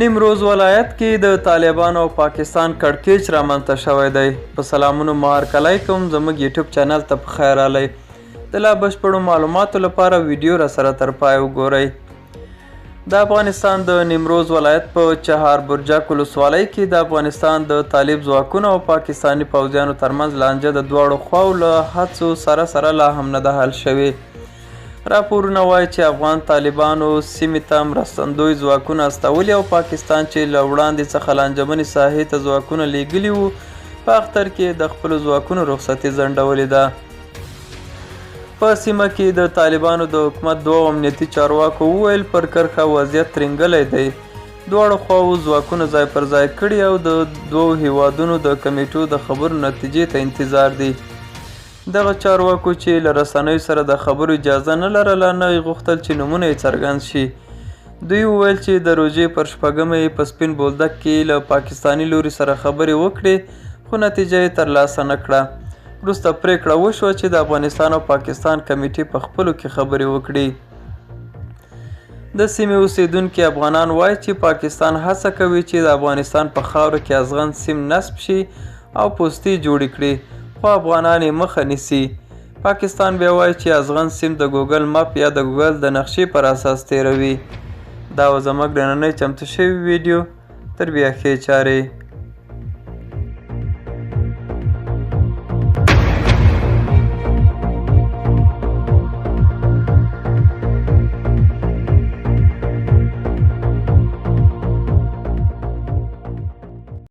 نیمروز ولایت کې د طالبانو او پاکستان کړکېچ رامنځته شوی دی. په سلامونو مهرکلی کوم، زموږ یوټیوب چینل ته په خیر راغلی. د لا بشپړو معلوماتو لپاره ویډیو را سره تر پای وګورئ. د افغانستان د نیمروز ولایت په چهار برجک ولسوالۍ کې د افغانستان د طالب ځواکونو او پاکستاني پوځیانو ترمنځ لانجه د دواړو خواو له هڅو سره لا هم نه ده حل شوې. راپورونه وایي چې افغان طالبانو سیمې ته مرستندوی ځواکونه استولي او پاکستان چې له وړاندې څخه لانجمنې ساحې ته ځواکونه لیږلي وو په اختر کې د خپلو ځواکونو رخصتي ځنډولې ده. په سیمه کې د طالبانو د حکومت دوو امنیتي چارواکو وویل پر کرښه وضعیت ترینګلی دی. دواړو خواوو ځواکونه ځای پر ځای کړي او د دوو هیوادونو د کمیټو د خبرو نتیجې ته انتظار دی. دغه چارواکو چې له رسنیو سره د خبرو اجازه نه لرله نه یې غوښتل چې نومونه یې څرګند شي. دوی وویل چې د روژې پر 6مه یې په سپین بولدک کې له پاکستاني لوري سره خبرې وکړې خو نتیجه یې ترلاسه نه کړه. وروسته پریکړه وشوه چې د افغانستان او پاکستان کمیټې په خپلو کې خبرې وکړي. د سیمې اوسیدونکي افغانان وایي چې پاکستان هڅه کوي چې د افغانستان په خاوره کې ازغن سیم نصب شي او پوستې جوړې کړي خو افغانان یې مخه نیسي. پاکستان بیا وایي چې ازغن سیم د ګوګل مپ یا د ګوګل د نقشې پر اساس تیروي. دا و زموږ نننۍ چمتو شوې ویډیو. تر بیا ښې چارې.